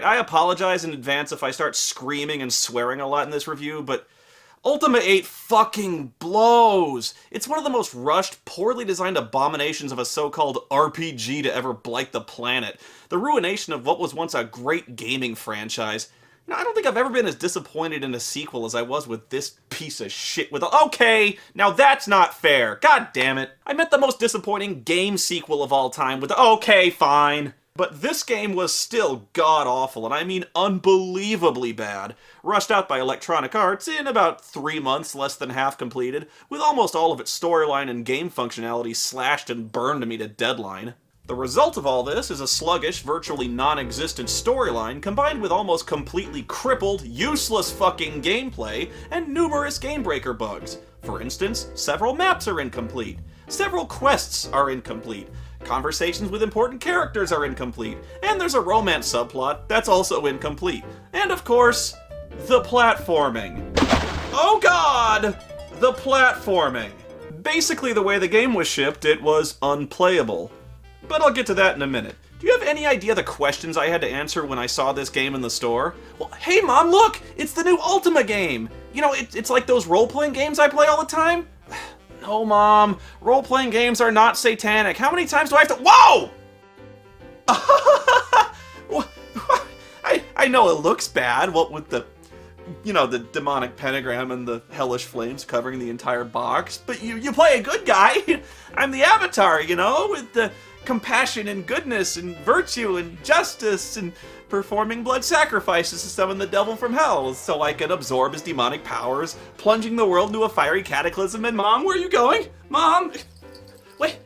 I apologize in advance if I start screaming and swearing a lot in this review, but Ultima 8 fucking blows! It's one of the most rushed, poorly designed abominations of a so-called RPG to ever blight the planet. The ruination of what was once a great gaming franchise. You know, I don't think I've ever been as disappointed in a sequel as I was with this piece of shit with okay, now that's not fair. God damn it. I meant the most disappointing game sequel of all time with okay, fine. But this game was still god-awful, and I mean unbelievably bad. Rushed out by Electronic Arts in about 3 months, less than half completed, with almost all of its storyline and game functionality slashed and burned to meet a deadline. The result of all this is a sluggish, virtually non-existent storyline combined with almost completely crippled, useless fucking gameplay and numerous game-breaker bugs. For instance, several maps are incomplete. Several quests are incomplete. Conversations with important characters are incomplete, and there's a romance subplot that's also incomplete. And of course, the platforming. Oh god! The platforming. Basically, the way the game was shipped, it was unplayable. But I'll get to that in a minute. Do you have any idea the questions I had to answer when I saw this game in the store? Well, hey Mom, look! It's the new Ultima game! You know, it's like those role-playing games I play all the time? No, Mom. Role-playing games are not satanic. How many times do I have to— Whoa! I know it looks bad, what with the, you know, the demonic pentagram and the hellish flames covering the entire box, but you play a good guy. I'm the Avatar, you know, with the compassion and goodness and virtue and justice and performing blood sacrifices to summon the devil from hell so I can absorb his demonic powers, plunging the world into a fiery cataclysm. And Mom, where are you going? Mom! Wait,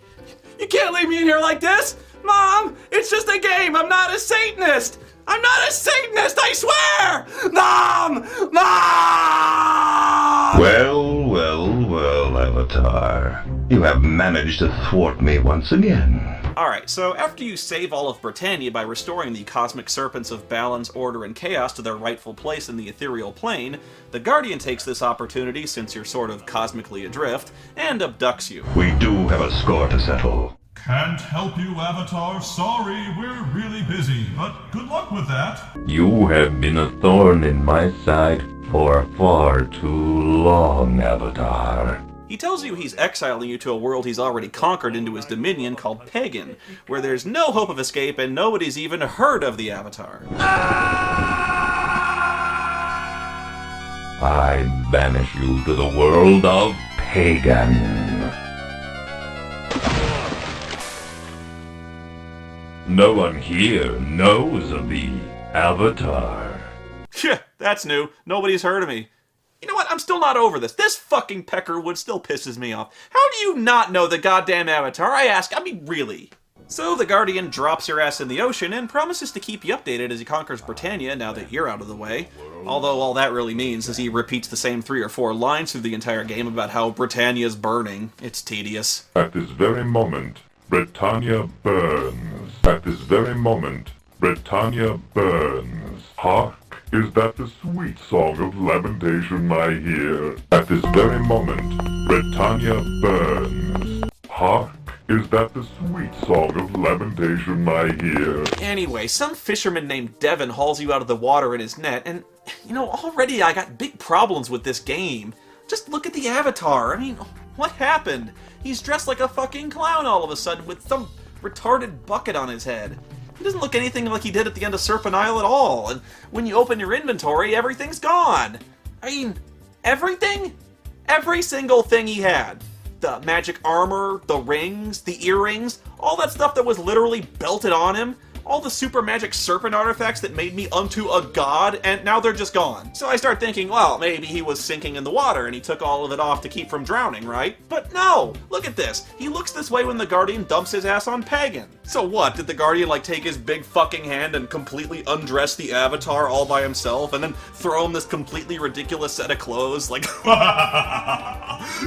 you can't leave me in here like this! Mom, it's just a game! I'm not a Satanist! I'm not a Satanist, I swear! Mom! Mom! Well, Avatar. You have managed to thwart me once again. Alright, so after you save all of Britannia by restoring the cosmic serpents of balance, order, and chaos to their rightful place in the ethereal plane, the Guardian takes this opportunity, since you're sort of cosmically adrift, and abducts you. We do have a score to settle. Can't help you, Avatar. Sorry, we're really busy, but good luck with that. You have been a thorn in my side for far too long, Avatar. He tells you he's exiling you to a world he's already conquered into his dominion called Pagan, where there's no hope of escape and nobody's even heard of the Avatar. I banish you to the world of Pagan. No one here knows of the Avatar. Yeah, that's new. Nobody's heard of me. You know what? I'm still not over this. This fucking Peckerwood still pisses me off. How do you not know the goddamn Avatar? I ask. I mean, really. So the Guardian drops your ass in the ocean and promises to keep you updated as he conquers Britannia now that you're out of the way. Although all that really means is he repeats the same 3 or 4 lines through the entire game about how Britannia's burning. It's tedious. At this very moment, Britannia burns. At this very moment, Britannia burns. Hark! Is that the sweet song of lamentation I hear? At this very moment, Britannia burns. Hark! Is that the sweet song of lamentation I hear? Anyway, some fisherman named Devin hauls you out of the water in his net, and, you know, already I got big problems with this game. Just look at the Avatar. I mean, what happened? He's dressed like a fucking clown all of a sudden with some retarded bucket on his head. He doesn't look anything like he did at the end of Serpent Isle at all, and when you open your inventory, everything's gone. I mean, everything? Every single thing he had. The magic armor, the rings, the earrings, all that stuff that was literally belted on him, all the super magic serpent artifacts that made me unto a god, and now they're just gone. So I start thinking, well, maybe he was sinking in the water and he took all of it off to keep from drowning, right? But no! Look at this! He looks this way when the Guardian dumps his ass on Pagan. So what, did the Guardian like take his big fucking hand and completely undress the Avatar all by himself and then throw him this completely ridiculous set of clothes? Like,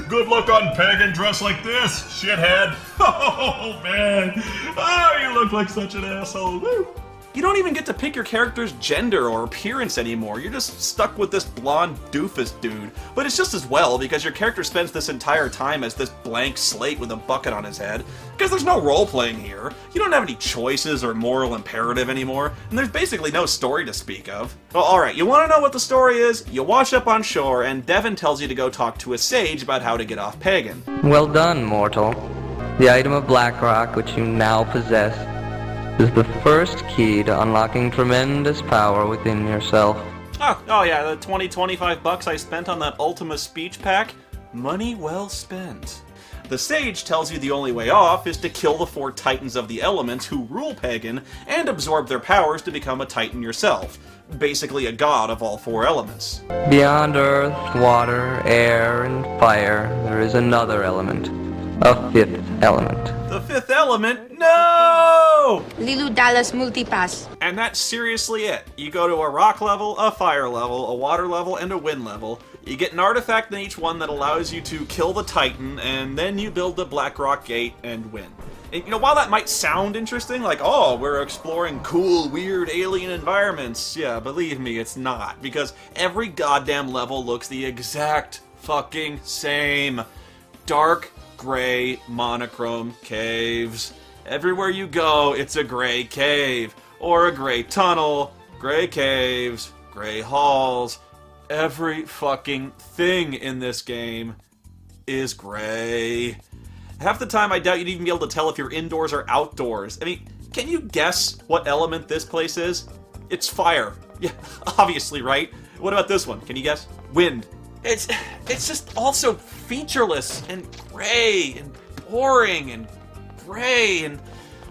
Good luck on Pagan dressed like this, shithead. Oh, man. Oh, you look like such an asshole. Woo. You don't even get to pick your character's gender or appearance anymore. You're just stuck with this blonde doofus dude. But it's just as well, because your character spends this entire time as this blank slate with a bucket on his head. Because there's no role-playing here. You don't have any choices or moral imperative anymore, and there's basically no story to speak of. Well, alright, you want to know what the story is? You wash up on shore, and Devin tells you to go talk to a sage about how to get off Pagan. Well done, mortal. The item of Blackrock which you now possess is the first key to unlocking tremendous power within yourself. Oh yeah, the 25 bucks I spent on that Ultima speech pack? Money well spent. The sage tells you the only way off is to kill the 4 titans of the elements who rule Pagan and absorb their powers to become a titan yourself. Basically a god of all 4 elements. Beyond earth, water, air, and fire, there is another element. A 5th element. The 5th element? No! Lilu Dallas Multipass. And that's seriously it. You go to a rock level, a fire level, a water level, and a wind level. You get an artifact in each one that allows you to kill the Titan, and then you build the Blackrock Gate and win. And, you know, while that might sound interesting, like, oh, we're exploring cool, weird alien environments, yeah, believe me, it's not. Because every goddamn level looks the exact fucking same. Dark, gray, monochrome caves. Everywhere you go, it's a gray cave. Or a gray tunnel, gray caves, gray halls. Every fucking thing in this game is gray. Half the time, I doubt you'd even be able to tell if you're indoors or outdoors. I mean, can you guess what element this place is? It's fire. Yeah, obviously, right? What about this one? Can you guess? Wind. It's just also featureless and gray and boring and gray, and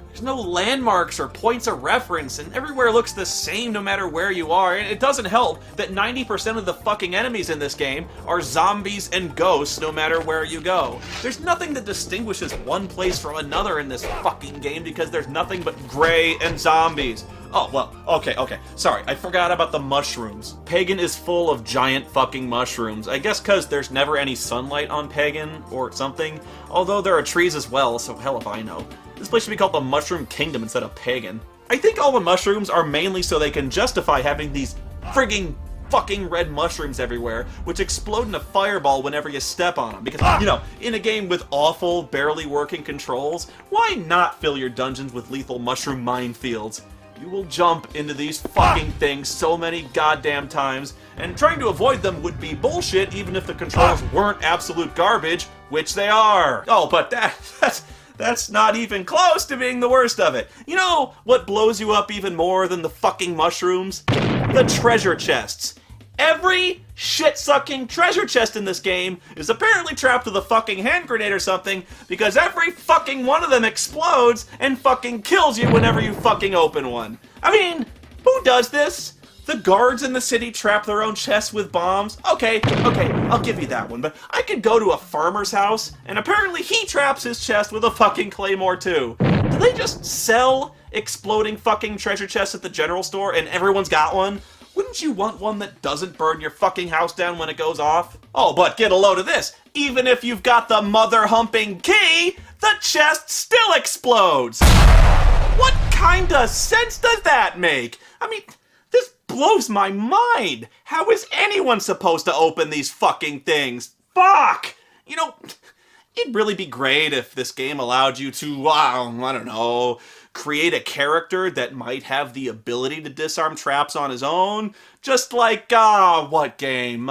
there's no landmarks or points of reference, and everywhere looks the same no matter where you are. And it doesn't help that 90% of the fucking enemies in this game are zombies and ghosts no matter where you go. There's nothing that distinguishes one place from another in this fucking game because there's nothing but gray and zombies. Oh, well, okay, sorry, I forgot about the mushrooms. Pagan is full of giant fucking mushrooms. I guess because there's never any sunlight on Pagan, or something. Although there are trees as well, so hell if I know. This place should be called the Mushroom Kingdom instead of Pagan. I think all the mushrooms are mainly so they can justify having these frigging fucking red mushrooms everywhere, which explode in a fireball whenever you step on them. Because, you know, in a game with awful, barely working controls, why not fill your dungeons with lethal mushroom minefields? You will jump into these fucking things so many goddamn times, and trying to avoid them would be bullshit even if the controls weren't absolute garbage, which they are. Oh, but that's not even close to being the worst of it. You know what blows you up even more than the fucking mushrooms? The treasure chests. Every shit-sucking treasure chest in this game is apparently trapped with a fucking hand grenade or something, because every fucking one of them explodes and fucking kills you whenever you fucking open one. I mean, who does this? The guards in the city trap their own chests with bombs? Okay, I'll give you that one, but I could go to a farmer's house, and apparently he traps his chest with a fucking claymore too. Do they just sell exploding fucking treasure chests at the general store and everyone's got one? Wouldn't you want one that doesn't burn your fucking house down when it goes off? Oh, but get a load of this. Even if you've got the mother-humping key, the chest still explodes! What kind of sense does that make? I mean, this blows my mind. How is anyone supposed to open these fucking things? Fuck! You know, it'd really be great if this game allowed you to, I don't know, create a character that might have the ability to disarm traps on his own. Just like, what game?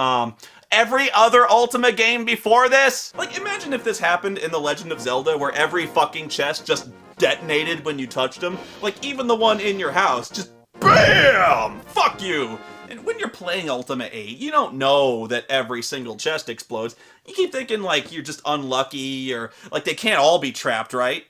Every other Ultima game before this? Like, imagine if this happened in The Legend of Zelda, where every fucking chest just detonated when you touched them. Like, even the one in your house, just BAM! Fuck you! And when you're playing Ultima 8, you don't know that every single chest explodes. You keep thinking, like, you're just unlucky, or, like, they can't all be trapped, right?